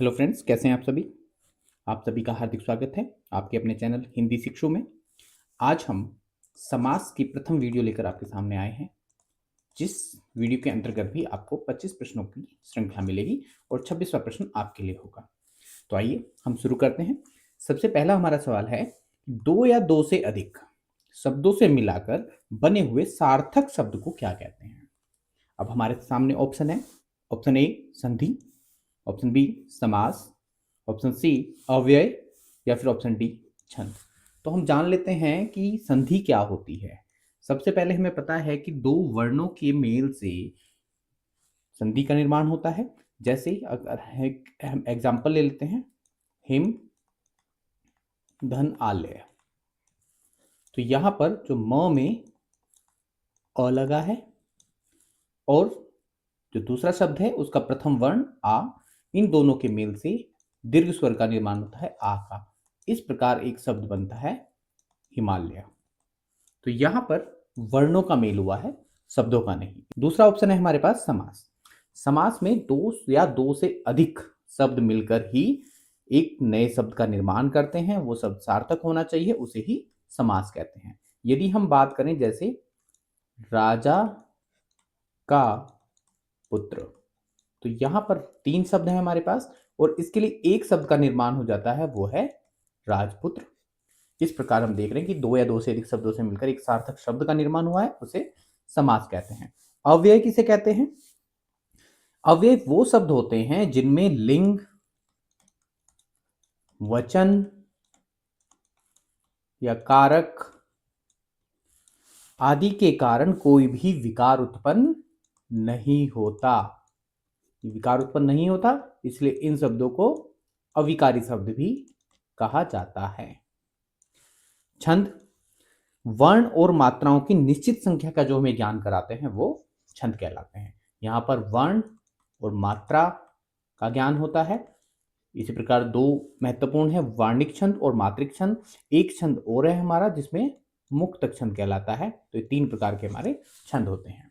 Hello friends, कैसे हैं आप सभी। आप सभी का हार्दिक स्वागत है आपके अपने चैनल हिंदी शिक्षु में। आज हम समास की प्रथम वीडियो लेकर आपके सामने आए हैं, जिस वीडियो के अंतर्गत भी आपको 25 प्रश्नों की श्रृंखला मिलेगी और 26वां प्रश्न आपके लिए होगा। तो आइए हम शुरू करते हैं। सबसे पहला हमारा सवाल है, दो या दो से अधिक शब्दों से मिलाकर बने हुए सार्थक शब्द को क्या कहते हैं। अब हमारे सामने ऑप्शन है। ऑप्शन ए संधि, ऑप्शन बी समास, ऑप्शन सी अव्यय या फिर ऑप्शन डी छंद। तो हम जान लेते हैं कि संधि क्या होती है। सबसे पहले हमें पता है कि दो वर्णों के मेल से संधि का निर्माण होता है। जैसे अगर हम एग्जाम्पल ले लेते हैं, हिम धन आलय, तो यहां पर जो म में अ लगा है और जो दूसरा शब्द है उसका प्रथम वर्ण आ, इन दोनों के मेल से दीर्घ स्वर का निर्माण होता है आ का। इस प्रकार एक शब्द बनता है हिमालय। तो यहां पर वर्णों का मेल हुआ है, शब्दों का नहीं। दूसरा ऑप्शन है हमारे पास समास। समास में दो या दो से अधिक शब्द मिलकर ही एक नए शब्द का निर्माण करते हैं। वो शब्द सार्थक होना चाहिए, उसे ही समास कहते हैं। यदि हम बात करें जैसे राजा का पुत्र, तो यहां पर तीन शब्द हैं हमारे पास और इसके लिए एक शब्द का निर्माण हो जाता है, वो है राजपुत्र। इस प्रकार हम देख रहे हैं कि दो या दो से अधिक शब्दों से मिलकर एक सार्थक शब्द का निर्माण हुआ है, उसे समास कहते हैं। अव्यय किसे कहते हैं? अव्यय वो शब्द होते हैं जिनमें लिंग, वचन या कारक आदि के कारण कोई भी विकार उत्पन्न नहीं होता। विकार उत्पन्न नहीं होता, इसलिए इन शब्दों को अविकारी शब्द भी कहा जाता है। छंद वर्ण और मात्राओं की निश्चित संख्या का जो हमें ज्ञान कराते हैं वो छंद कहलाते हैं। यहां पर वर्ण और मात्रा का ज्ञान होता है। इसी प्रकार दो महत्वपूर्ण है, वार्णिक छंद और मात्रिक छंद। एक छंद और है हमारा जिसमें मुक्तक छंद कहलाता है। तो ये तीन प्रकार के हमारे छंद होते हैं।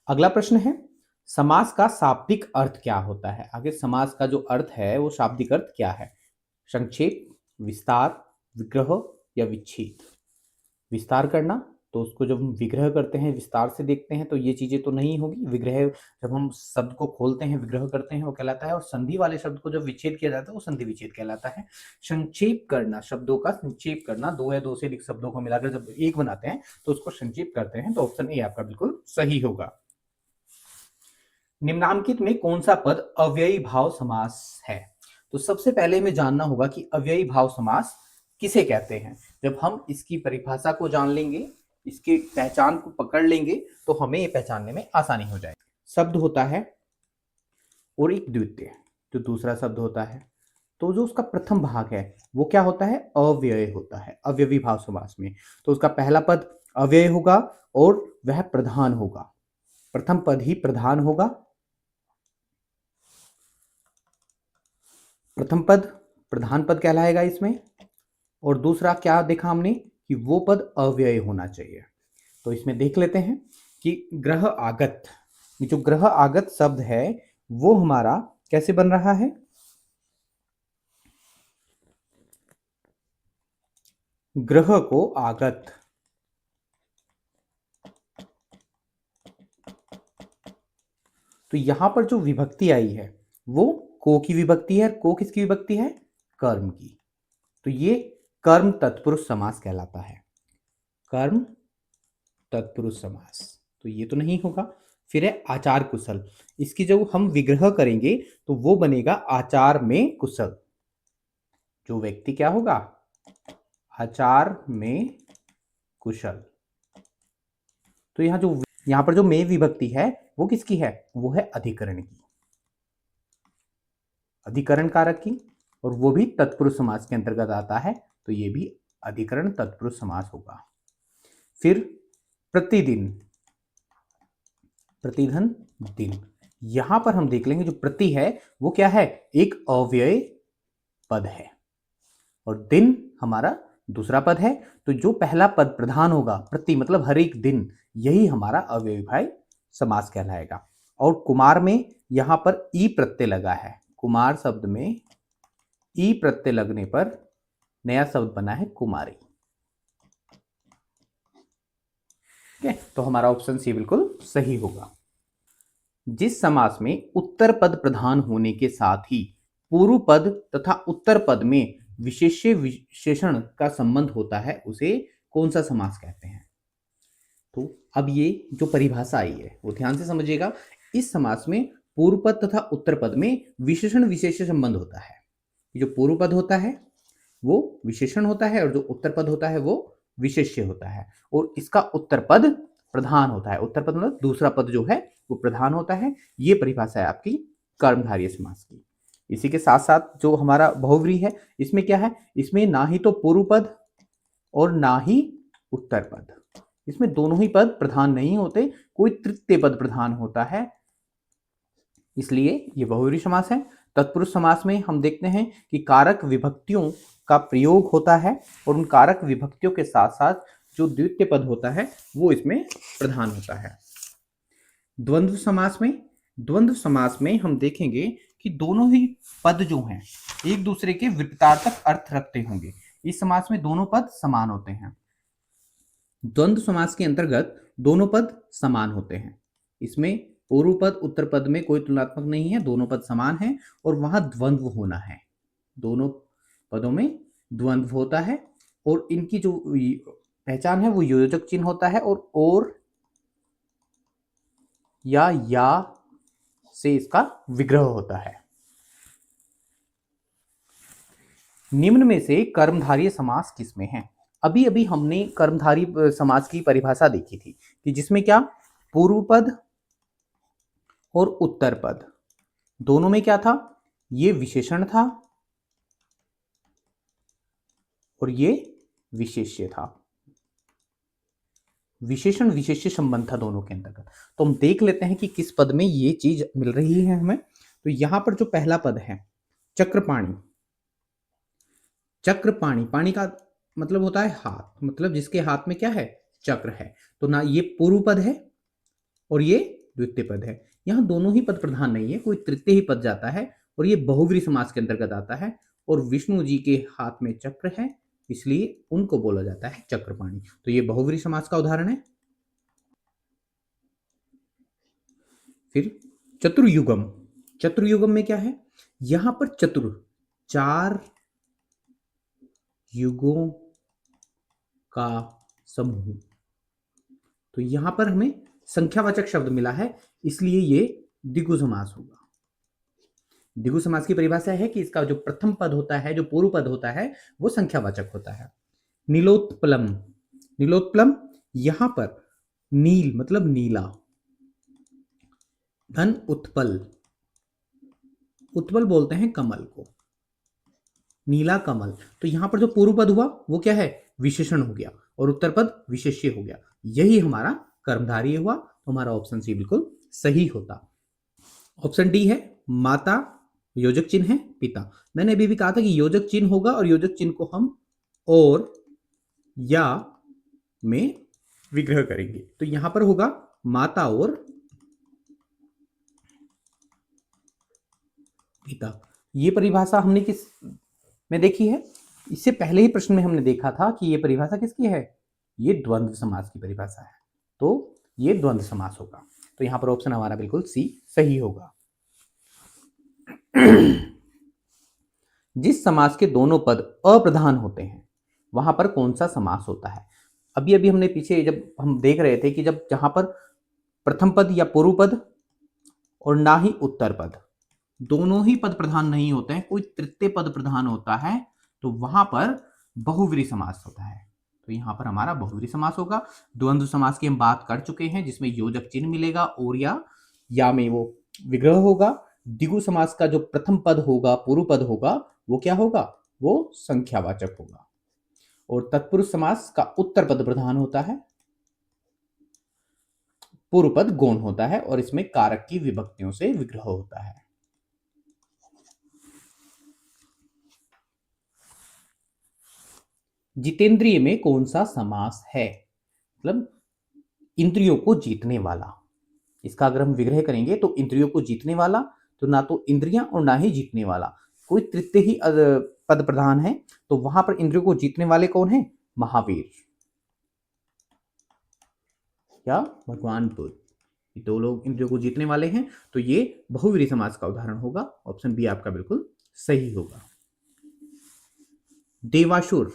अगला प्रश्न है, समास का शाब्दिक अर्थ क्या होता है। आगे समास का जो अर्थ है वो शाब्दिक अर्थ क्या है? संक्षेप, विस्तार, विग्रह या विच्छेद। विस्तार करना, तो उसको जब हम विग्रह करते हैं, विस्तार से देखते हैं, तो ये चीजें तो नहीं होगी। विग्रह जब हम शब्द को खोलते हैं, विग्रह करते हैं, वो कहलाता है। और संधि वाले शब्द को जब विच्छेद किया जाता है वो संधि विच्छेद कहलाता है। संक्षेप करना, शब्दों का संक्षेप करना, दो या दो से अधिक शब्दों को मिलाकर जब एक बनाते हैं तो उसको संक्षेप करते हैं। तो ऑप्शन ए आपका बिल्कुल सही होगा। निम्नांकित में कौन सा पद अव्ययी भाव समास है? तो सबसे पहले हमें जानना होगा कि अव्ययी भाव समास किसे कहते हैं। जब हम इसकी परिभाषा को जान लेंगे, इसकी पहचान को पकड़ लेंगे, तो हमें ये पहचानने में आसानी हो जाएगी। शब्द होता है और एक द्वितीय जो दूसरा शब्द होता है, तो जो उसका प्रथम भाग है वो क्या होता है? अव्यय होता है अव्ययी भाव समास में। तो उसका पहला पद अव्यय होगा और वह प्रधान होगा। प्रथम पद ही प्रधान होगा। प्रथम पद प्रधान पद कहलाएगा इसमें। और दूसरा क्या देखा हमने कि वो पद अव्यय होना चाहिए। तो इसमें देख लेते हैं कि ग्रह आगत, जो ग्रह आगत शब्द है वो हमारा कैसे बन रहा है? ग्रह को आगत, तो यहां पर जो विभक्ति आई है वो को की विभक्ति है। को किसकी विभक्ति है? कर्म की। तो ये कर्म तत्पुरुष समास कहलाता है। कर्म तत्पुरुष समास, तो ये तो नहीं होगा। फिर है आचार कुशल। इसकी जब हम विग्रह करेंगे तो वो बनेगा आचार में कुशल। जो व्यक्ति क्या होगा? आचार में कुशल। तो यहां पर जो में विभक्ति है वो किसकी है? वो है अधिकरण की, अधिकरण कारक की, और वो भी तत्पुरुष समास के अंतर्गत आता है। तो ये भी अधिकरण तत्पुरुष समास होगा। फिर प्रतिदिन, प्रतिधन दिन, यहां पर हम देख लेंगे जो प्रति है वो क्या है? एक अव्यय पद है और दिन हमारा दूसरा पद है। तो जो पहला पद प्रधान होगा, प्रति मतलब हर एक दिन, यही हमारा अव्ययी भाव समास कहलाएगा। और कुमार में यहां पर ई प्रत्यय लगा है। कुमार शब्द में ई प्रत्यय लगने पर नया शब्द बना है कुमारी। ठीक है, तो हमारा ऑप्शन सी बिल्कुल सही होगा। जिस समास में उत्तर पद प्रधान होने के साथ ही पूर्व पद तथा उत्तर पद में विशेष्य विशेषण का संबंध होता है उसे कौन सा समास कहते हैं? तो अब ये जो परिभाषा आई है वो ध्यान से समझिएगा। इस समास में पूर्व पद तथा उत्तर पद में विशेषण विशेष्य संबंध होता है। जो पूर्व पद होता है वो विशेषण होता है और जो उत्तर पद होता है वो विशेष्य होता है, और इसका उत्तर पद प्रधान होता है। उत्तर पद मतलब दूसरा पद जो है वो प्रधान होता है। ये परिभाषा है आपकी कर्मधारय समास की। इसी के साथ साथ जो हमारा बहुव्रीहि है, इसमें क्या है, इसमें ना ही तो पूर्व पद और ना ही उत्तर पद, इसमें दोनों ही पद प्रधान नहीं होते, कोई तृतीय पद प्रधान होता है, इसलिए ये बहुव्रीहि समास है। तत्पुरुष समास में हम देखते हैं कि कारक विभक्तियों का प्रयोग होता है और उन कारक विभक्तियों के साथ साथ जो द्वितीय पद होता है वो इसमें प्रधान होता है। द्वंद्व समास में हम देखेंगे कि दोनों ही पद जो हैं एक दूसरे के विपरीतार्थक अर्थ रखते होंगे। इस समास में दोनों पद समान होते हैं। द्वंद्व समास के अंतर्गत दोनों पद समान होते हैं। इसमें पूर्व पद उत्तर पद में कोई तुलनात्मक नहीं है, दोनों पद समान हैं और वहां द्वंद्व होना है। दोनों पदों में द्वंद्व होता है और इनकी जो पहचान है वो योजक चिन्ह होता है और या से इसका विग्रह होता है। निम्न में से कर्मधारय समास किसमें है? अभी अभी हमने कर्मधारय समास की परिभाषा देखी थी कि जिसमें क्या पूर्व पद और उत्तर पद दोनों में क्या था, ये विशेषण था और ये विशेष्य था। विशेषण विशेष्य संबंध था दोनों के अंतर्गत। तो हम देख लेते हैं कि किस पद में ये चीज मिल रही है हमें। तो यहां पर जो पहला पद है चक्रपाणी, चक्रपाणी, पाणी का मतलब होता है हाथ, मतलब जिसके हाथ में क्या है, चक्र है। तो ना ये पूर्व पद है और ये द्वितीय पद है। यहां दोनों ही पद प्रधान नहीं है, कोई तृतीय ही पद जाता है और ये बहुव्रीहि समास के अंतर्गत आता है और विष्णु जी के हाथ में चक्र है, इसलिए उनको बोला जाता है चक्रपाणी। तो ये बहुव्रीहि समास का उदाहरण है। फिर चतुर्युगम, चतुर्युगम में क्या है, यहां पर चतुर, चार युगों का समूह। तो यहां पर हमें संख्यावाचक शब्द मिला है, इसलिए ये द्विगु समास होगा। द्विगु समास की परिभाषा है कि इसका जो प्रथम पद होता है, जो पूर्व पद होता है, वो संख्यावाचक होता है। नीलोत्पलम, नीलोत्पलम यहां पर नील मतलब नीला, धन उत्पल, उत्पल बोलते हैं कमल को, नीला कमल। तो यहां पर जो पूर्व पद हुआ वो क्या है, विशेषण हो गया और उत्तर पद विशेष्य हो गया। यही हमारा कर्मधारय हुआ। तो हमारा ऑप्शन सी बिल्कुल सही होता। ऑप्शन डी है माता, योजक चिन्ह है पिता। मैंने अभी भी कहा था कि योजक चिन्ह होगा और योजक चिन्ह को हम और या में विग्रह करेंगे। तो यहां पर होगा माता और पिता। ये परिभाषा हमने किस में देखी है? इससे पहले ही प्रश्न में हमने देखा था कि ये परिभाषा किसकी है, ये द्वंद्व समास की परिभाषा है। तो ये द्वंद्व समास होगा। तो यहां पर ऑप्शन हमारा बिल्कुल सी सही होगा। जिस समास के दोनों पद अप्रधान होते हैं वहां पर कौन सा समास होता है? अभी अभी हमने पीछे जब हम देख रहे थे कि जब जहां पर प्रथम पद या पूर्व पद और ना ही उत्तर पद, दोनों ही पद प्रधान नहीं होते हैं, कोई तृतीय पद प्रधान होता है, तो वहां पर बहुव्रीहि समास होता है। तो यहां पर हमारा बहुव्रीहि समास होगा। द्वंद्व समास की हम बात कर चुके हैं, जिसमें योजक चिन्ह मिलेगा और या में वो विग्रह होगा। द्विगु समास का जो प्रथम पद होगा, पूर्व पद होगा, वो क्या होगा, वो संख्यावाचक होगा। और तत्पुरुष समास का उत्तर पद प्रधान होता है, पूर्व पद गौण होता है और इसमें कारक की विभक्तियों से विग्रह होता है। जितेंद्रिय में कौन सा समास है? मतलब इंद्रियों को जीतने वाला। इसका अगर हम विग्रह करेंगे तो इंद्रियों को जीतने वाला, तो ना तो इंद्रियां और ना ही जीतने वाला, कोई तृतीय ही पद प्रधान है। तो वहां पर इंद्रियों को जीतने वाले कौन है? महावीर या भगवान बुद्ध, ये दो लोग इंद्रियों को जीतने वाले हैं। तो ये बहुवीरी समास का उदाहरण होगा। ऑप्शन बी आपका बिल्कुल सही होगा। देवासुर,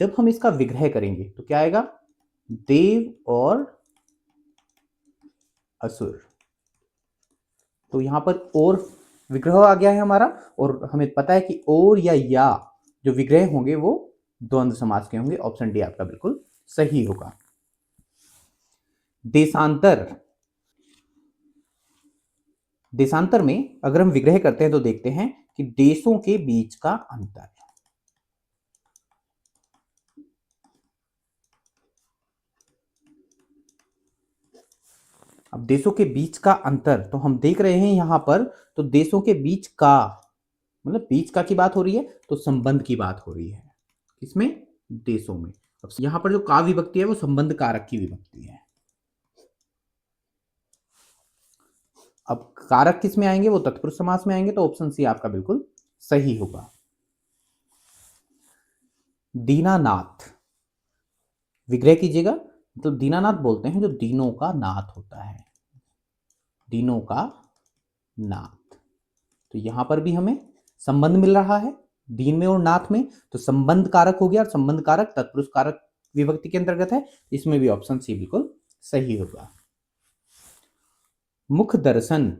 जब हम इसका विग्रह करेंगे तो क्या आएगा? देव और असुर। तो यहां पर और विग्रह आ गया है हमारा, और हमें पता है कि और या जो विग्रह होंगे वो द्वंद्व समास के होंगे। ऑप्शन डी आपका बिल्कुल सही होगा। देशांतर, देशांतर में अगर हम विग्रह करते हैं तो देखते हैं कि देशों के बीच का अंतर। अब देशों के बीच का अंतर तो हम देख रहे हैं यहां पर, तो देशों के बीच का मतलब बीच का की बात हो रही है, तो संबंध की बात हो रही है। किसमें? देशों में। अब यहां पर जो का विभक्ति है वो संबंध कारक की विभक्ति है। अब कारक किस में आएंगे? वो तत्पुरुष समास में आएंगे। तो ऑप्शन सी आपका बिल्कुल सही होगा। दीनानाथ, विग्रह कीजिएगा। तो दीनानाथ बोलते हैं जो दीनों का नाथ होता है, दीनों का नाथ। तो यहां पर भी हमें संबंध मिल रहा है दीन में और नाथ में, तो संबंध कारक हो गया, और संबंध कारक तत्पुरुष कारक विभक्ति के अंतर्गत है। इसमें भी ऑप्शन सी बिल्कुल सही होगा। मुख दर्शन,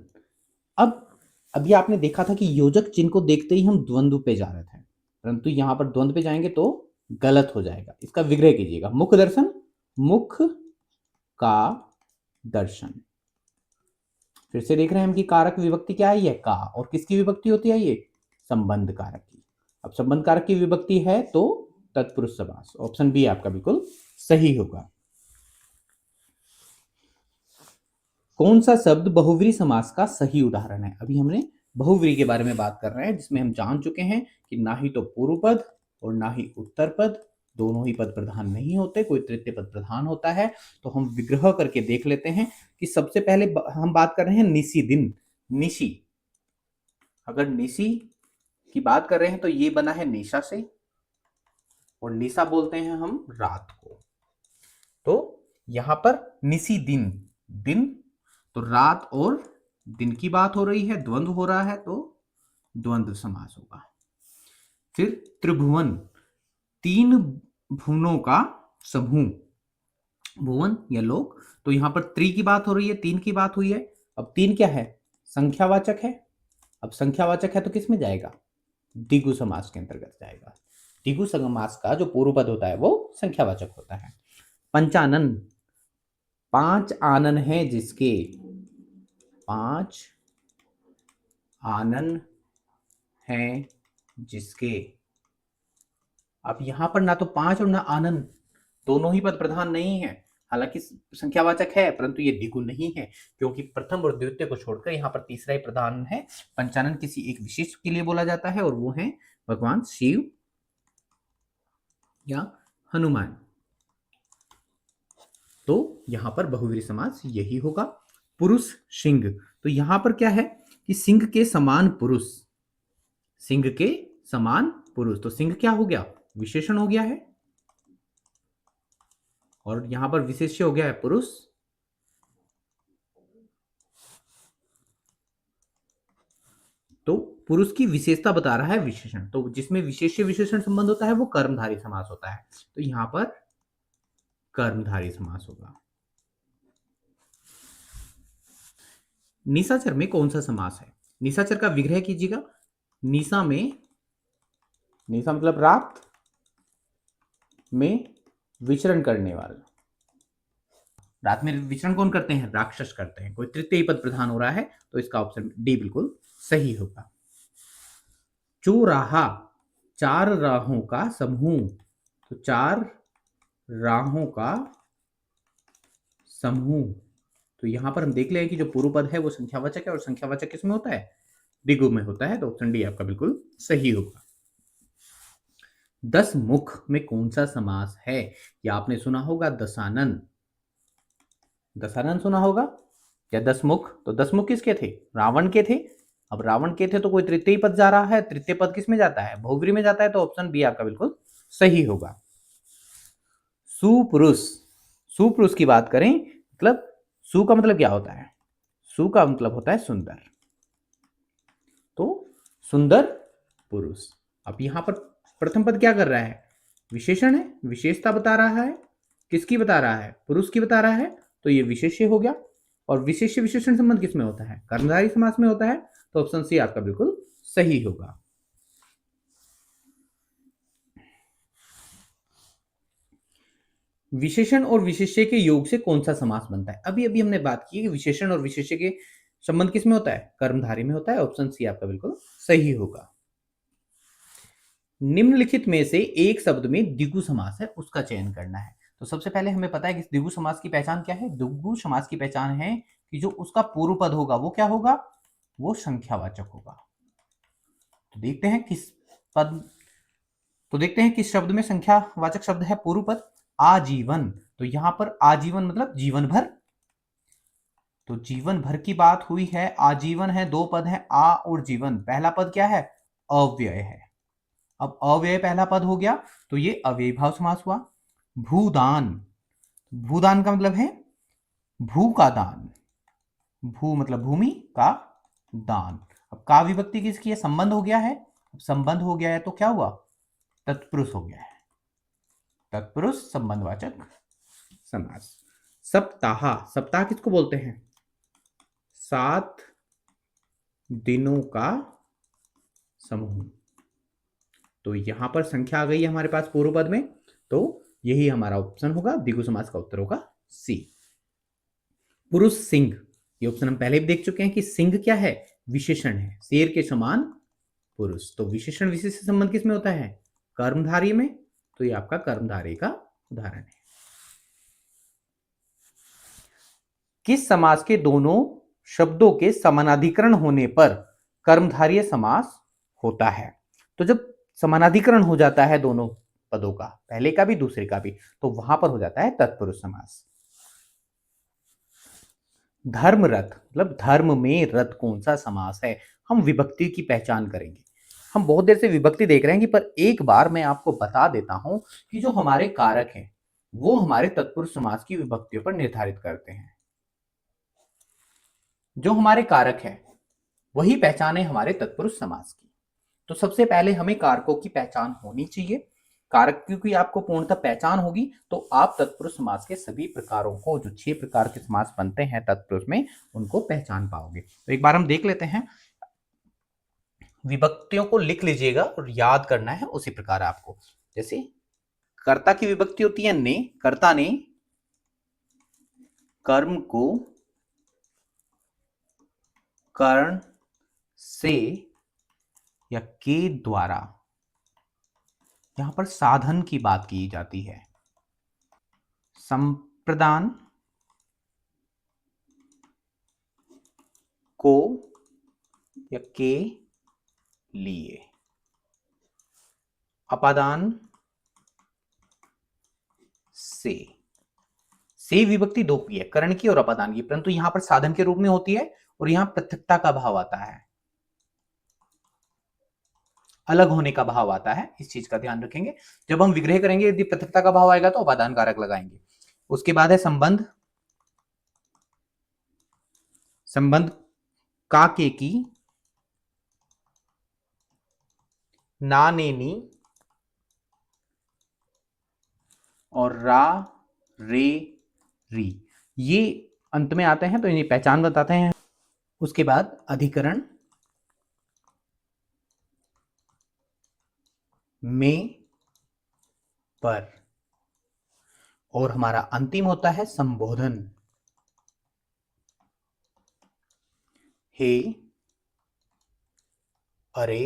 अब अभी आपने देखा था कि योजक चिन्ह को देखते ही हम द्वंद्व पे जा रहे थे, परंतु यहां पर द्वंद्व पे जाएंगे तो गलत हो जाएगा। इसका विग्रह कीजिएगा। मुख दर्शन, मुख का दर्शन। फिर से देख रहे हैं हम कि कारक विभक्ति क्या है? ये का, और किसकी विभक्ति होती है? ये संबंध कारक की। अब संबंध कारक की विभक्ति है तो तत्पुरुष समास। ऑप्शन बी आपका बिल्कुल सही होगा। कौन सा शब्द बहुव्रीहि समास का सही उदाहरण है? अभी हमने बहुव्रीहि के बारे में बात कर रहे हैं, जिसमें हम जान चुके हैं कि ना ही तो पूर्व पद और ना ही उत्तर पद, दोनों ही पद प्रधान नहीं होते, कोई तृतीय पद प्रधान होता है। तो हम विग्रह करके देख लेते हैं कि सबसे पहले हम बात कर रहे हैं निशी दिन, निशी। अगर निशी की बात कर रहे हैं तो ये बना है निशा से, और निशा बोलते हैं हम रात को। तो यहां पर निशी दिन, दिन तो रात और दिन की बात हो रही है, द्वंद्व हो रहा है, तो द्वंद्व समास होगा। फिर त्रिभुवन, तीन भुवनों का समूह, भुवन या लोक। तो यहां पर त्रि की बात हो रही है, तीन की बात हुई है। अब तीन क्या है? संख्यावाचक है। अब संख्यावाचक है तो किस में जाएगा? द्विगु समास के अंतर्गत जाएगा। द्विगु समास का जो पूर्व पद होता है वो संख्यावाचक होता है। पंचानन, पांच आनन है जिसके, पांच आनन हैं जिसके। अब यहां पर ना तो पांच और ना आनन, दोनों ही पद प्रधान नहीं है। हालांकि संख्यावाचक है परंतु ये द्विगु नहीं है, क्योंकि प्रथम और द्वितीय को छोड़कर यहां पर तीसरा ही प्रधान है। पंचानन किसी एक विशेष के लिए बोला जाता है, और वो है भगवान शिव या हनुमान। तो यहां पर बहुव्रीहि समास यही होगा। पुरुष सिंह, तो यहां पर क्या है कि सिंह के समान पुरुष, सिंह के समान पुरुष। तो सिंह क्या हो गया? विशेषण हो गया है, और यहां पर विशेष्य हो गया है पुरुष। तो पुरुष की विशेषता बता रहा है विशेषण, तो जिसमें विशेष्य विशेषण संबंध होता है वो कर्मधारी समास होता है। तो यहां पर कर्मधारी समास होगा। निशाचर में कौन सा समास है? निशाचर का विग्रह कीजिएगा। निशा में, निशा मतलब रात में विचरण करने वाला, रात में विचरण कौन करते हैं? राक्षस करते हैं। कोई तृतीय पद प्रधान हो रहा है, तो इसका ऑप्शन डी बिल्कुल सही होगा। चौराहा, चार राहों का समूह। तो चार राहों का समूह। तो यहां पर हम देख लें कि जो पूर्व पद है वो संख्यावाचक है, और संख्यावाचक किसमें होता है? द्विगु में होता है। तो ऑप्शन डी आपका बिल्कुल सही होगा। दस मुख में कौन सा समास है? या आपने सुना होगा दशानन, दशानन सुना होगा या दसमुख। तो दसमुख किसके थे? रावण के थे। अब रावण के थे तो कोई तृतीय पद जा रहा है, तृतीय पद किस में जाता है, बहुव्रीहि में जाता है, तो ऑप्शन बी आपका बिल्कुल सही होगा। सुपुरुष, सुपुरुष की बात करें मतलब सु का मतलब क्या होता है, सु का मतलब होता है सुंदर, तो सुंदर पुरुष। अब यहां पर प्रथम पद क्या कर रहा है, विशेषण है, विशेषता बता रहा है, किसकी बता रहा है, पुरुष की बता रहा है, तो ये विशेष्य हो गया। और विशेष्य विशेषण संबंध किसमें होता है, कर्मधारय समास में होता है, तो ऑप्शन सी आपका बिल्कुल सही होगा। विशेषण और विशेष्य के योग से कौन सा समास बनता है, अभी अभी हमने बात की कि विशेषण और विशेष्य के संबंध किसमें होता है, कर्मधारय में होता है, ऑप्शन सी आपका बिल्कुल सही होगा। निम्नलिखित में से एक शब्द में द्विगु समास है, उसका चयन करना है। तो सबसे पहले हमें पता है कि द्विगु समास की पहचान क्या है, द्विगु समास की पहचान है कि जो उसका पूर्व पद होगा वो क्या होगा, वो संख्यावाचक होगा। तो देखते हैं किस पद, तो देखते हैं किस शब्द में संख्यावाचक शब्द है पूर्व पद, आजीवन। तो यहां पर आजीवन मतलब जीवन भर, तो जीवन भर की बात हुई है, आजीवन है, दो पद है आ और जीवन, पहला पद क्या है, अव्यय है। अब अव्यय पहला पद हो गया तो ये अव्ययीभाव समास हुआ। भूदान, भूदान का मतलब है भू का दान, भू मतलब भूमि का दान। अब का विभक्ति किसकी है, संबंध हो गया है, अब संबंध हो गया है तो क्या हुआ, तत्पुरुष हो गया है, तत्पुरुष संबंधवाचक समास। सप्ताह, सप्ताह किसको बोलते हैं, 7 दिनों का समूह। तो यहां पर संख्या आ गई है हमारे पास पूर्व पद में, तो यही हमारा ऑप्शन होगा, द्विगु समास का उत्तर होगा सी। पुरुष सिंह, ये ऑप्शन हम पहले भी देख चुके हैं कि सिंह क्या है, विशेषण है, शेर के समान पुरुष। तो विशेषण विशेष संबंध किसमें होता है, कर्मधारय में, तो ये आपका कर्मधारय का उदाहरण है। किस समास के दोनों शब्दों के समानाधिकरण होने पर कर्मधारय समास होता है। तो जब समानाधिकरण हो जाता है दोनों पदों का, पहले का भी दूसरे का भी, तो वहां पर हो जाता है तत्पुरुष समास। धर्म रथ मतलब धर्म में रथ कौन सा समास है, हम विभक्ति की पहचान करेंगे। हम बहुत देर से विभक्ति देख रहे हैं कि पर एक बार मैं आपको बता देता हूं कि जो हमारे कारक हैं वो हमारे तत्पुरुष समास की विभक्तियों पर निर्धारित करते हैं। जो हमारे कारक है वही पहचान है हमारे तत्पुरुष समास की। तो सबसे पहले हमें कारकों की पहचान होनी चाहिए, कारक की आपको पूर्णतः पहचान होगी तो आप तत्पुरुष समास के सभी प्रकारों को, जो 6 प्रकार के समास बनते हैं तत्पुरुष में, उनको पहचान पाओगे। तो एक बार हम देख लेते हैं, विभक्तियों को लिख लीजिएगा और याद करना है उसी प्रकार आपको। जैसे कर्ता की विभक्ति होती है ने, कर्ता ने कर्म को कर्ण से या के द्वारा, यहां पर साधन की बात की जाती है, संप्रदान को या के लिए, अपादान से विभक्ति दो की है, कर्ण की और अपादान की, परंतु यहां पर साधन के रूप में होती है और यहां पृथकता का भाव आता है, अलग होने का भाव आता है, इस चीज का ध्यान रखेंगे। जब हम विग्रह करेंगे यदि पृथकता का भाव आएगा तो अपादान कारक लगाएंगे। उसके बाद है संबंध, संबंध का के की, ना ने नी और रा रे री, ये अंत में आते हैं तो इन्हें पहचान बताते हैं। उसके बाद अधिकरण में पर, और हमारा अंतिम होता है संबोधन, हे अरे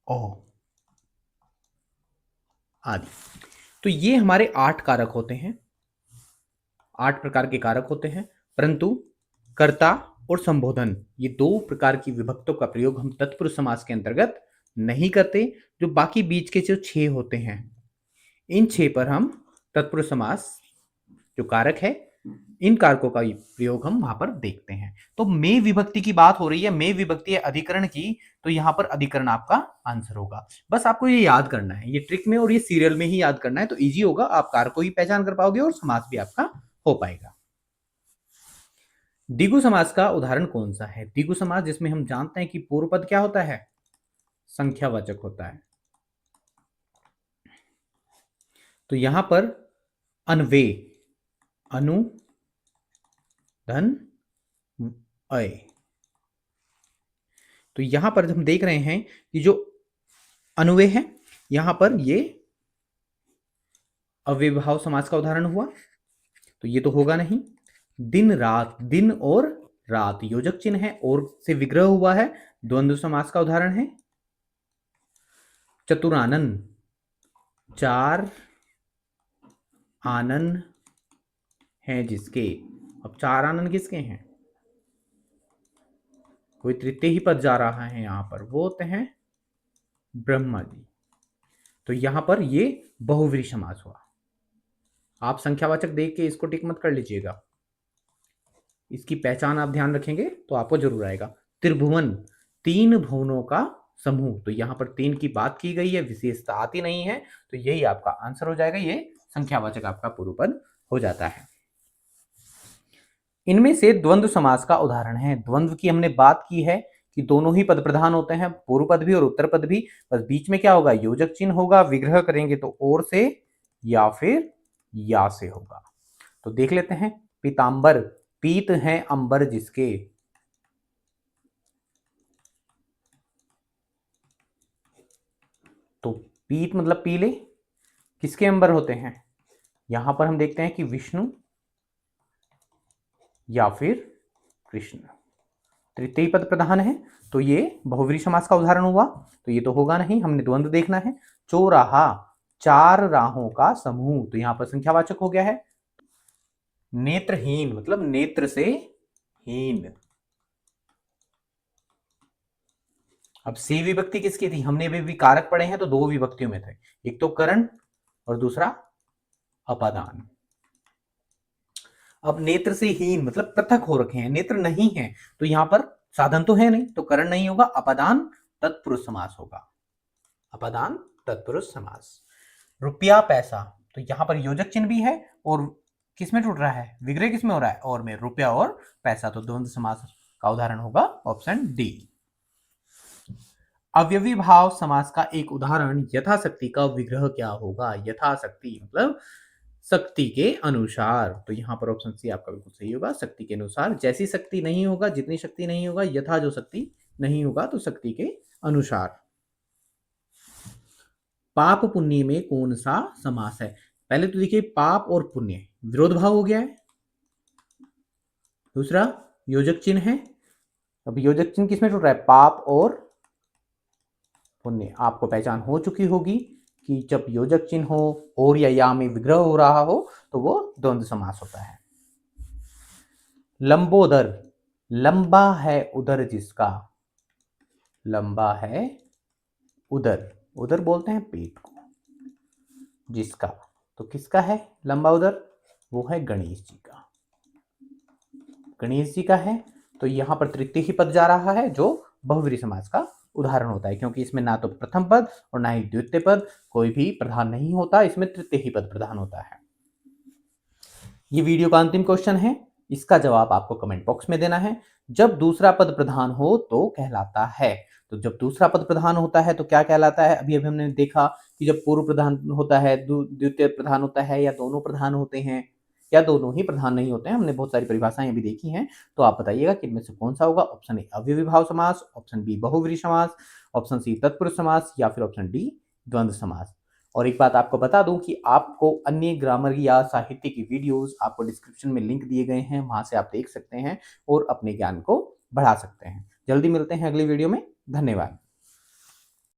ओ आदि। तो ये हमारे 8 कारक होते हैं, 8 प्रकार के कारक होते हैं, परंतु कर्ता और संबोधन ये 2 प्रकार की विभक्तों का प्रयोग हम तत्पुरुष समास के अंतर्गत नहीं करते। जो बाकी बीच के जो 6 होते हैं, इन 6 पर हम तत्पुरुष समास जो कारक है इन कारकों का प्रयोग हम वहां पर देखते हैं। तो में विभक्ति की बात हो रही है, में विभक्ति है अधिकरण की, तो यहां पर अधिकरण आपका आंसर होगा। बस आपको ये याद करना है, ये ट्रिक में और ये सीरियल में ही याद करना है, तो इजी होगा, आप कारक को ही पहचान कर पाओगे और समास भी आपका हो पाएगा। द्विगु समास का उदाहरण कौन सा है? द्विगु समास जिसमें हम जानते हैं कि पूर्व पद क्या होता है? संख्यावाचक होता है। तो यहां पर अन्वे, अनु, धन, अय, तो यहां पर हम देख रहे हैं कि जो अन्वय है यहां पर ये अव्ययभाव समास का उदाहरण हुआ, तो ये तो होगा नहीं। दिन रात, दिन और रात योजक चिन्ह है, और से विग्रह हुआ है, द्वंद्व समास का उदाहरण है। चतुरानन, चार आनन हैं जिसके, अब चार आनन किसके हैं? कोई तृतीय ही पद जा रहा है यहां पर, वो होते हैं ब्रह्मा जी। तो यहां पर ये बहुव्रीहि समास हुआ। आप संख्यावाचक देख के इसको टिक मत कर लीजिएगा, इसकी पहचान आप ध्यान रखेंगे तो आपको जरूर आएगा। त्रिभुवन, तीन भुवनों का समूह, तो यहां पर तीन की बात की गई है, विशेषता आती नहीं है, तो यही आपका आंसर हो जाएगा, ये संख्यावाचक आपका पूर्व पद हो जाता है। इनमें से द्वंद्व समास का उदाहरण है। द्वंद्व की हमने बात की है कि दोनों ही पद प्रधान होते हैं, पूर्व पद भी और उत्तर पद भी, बस बीच में क्या होगा? योजक चिन्ह होगा, विग्रह करेंगे तो और से या फिर या से होगा। तो देख लेते हैं। पीतांबर, पीत है अंबर जिसके, तो पीत मतलब पीले, किसके अंबर होते हैं? यहां पर हम देखते हैं कि विष्णु या फिर कृष्ण, तृतीय पद प्रधान है, तो ये बहुव्रीहि समास का उदाहरण हुआ, तो ये तो होगा नहीं, हमने द्वंद्व देखना है। चौराहा, चार राहों का समूह, तो यहां पर संख्यावाचक हो गया है। नेत्रहीन मतलब नेत्र से हीन, अब से विभक्ति किसकी थी? हमने भी कारक पढ़े हैं तो दो विभक्तियों में थे, एक तो करण और दूसरा अपादान। अब नेत्र से हीन मतलब पृथक हो रखे हैं, नेत्र नहीं है, तो यहां पर साधन तो है नहीं, तो करण नहीं होगा, अपादान तत्पुरुष समास होगा, अपादान तत्पुरुष समास। रुपया पैसा, तो यहां पर योजक चिन्ह भी है, और किसमें टूट रहा है? विग्रह किसमें हो रहा है? और में, रुपया और पैसा, तो द्वंद्व समास का उदाहरण होगा ऑप्शन डी। अव्यवी भाव समास का एक उदाहरण यथाशक्ति का विग्रह क्या होगा? यथाशक्ति मतलब शक्ति के अनुसार, तो यहां पर ऑप्शन सी आपका बिल्कुल सही होगा, शक्ति के अनुसार। जैसी शक्ति नहीं होगा, जितनी शक्ति नहीं होगा, यथा जो शक्ति नहीं होगा, तो शक्ति के अनुसार। पाप पुण्य में कौन सा समास है? पहले तो देखिए, पाप और पुण्य विरोध भाव हो गया है। दूसरा योजक चिन्ह है, अब योजक चिन्ह किसमें टूट रहा है? पाप और पुण्य। आपको पहचान हो चुकी होगी कि जब योजक चिन्ह हो और या में विग्रह हो रहा हो तो वो द्वंद्व समास होता है। लंबोदर, लंबा है उदर जिसका, लंबा है उदर, उदर बोलते हैं पेट को, जिसका, तो किसका है लंबा उदर? वो है गणेश जी का, गणेश जी का है, तो यहां पर तृतीय ही पद जा रहा है, जो बहुव्रीहि समास का उदाहरण होता है, क्योंकि इसमें ना तो प्रथम पद और ना ही द्वितीय पद कोई भी प्रधान नहीं होता, इसमें तृतीय ही पद प्रधान होता है। ये वीडियो का अंतिम क्वेश्चन है, इसका जवाब आपको कमेंट बॉक्स में देना है। जब दूसरा पद प्रधान हो तो कहलाता है, तो जब दूसरा पद प्रधान होता है तो क्या कहलाता है? अभी अभी हमने देखा कि जब पूर्व प्रधान होता है, द्वितीय प्रधान होता है, या दोनों प्रधान होते हैं, या दोनों ही प्रधान नहीं होते हैं, हमने बहुत सारी परिभाषाएं अभी देखी हैं, तो आप बताइएगा कि इनमें से कौन सा होगा। ऑप्शन ए अव्ययी भाव समास, ऑप्शन बी बहुव्रीहि समास, ऑप्शन सी तत्पुरुष समास, या फिर ऑप्शन डी द्वंद्व समास। और एक बात आपको बता दूं कि आपको अन्य ग्रामर या साहित्य की वीडियोस आपको डिस्क्रिप्शन में लिंक दिए गए हैं, वहां से आप देख सकते हैं और अपने ज्ञान को बढ़ा सकते हैं। जल्दी मिलते हैं अगली वीडियो में, धन्यवाद।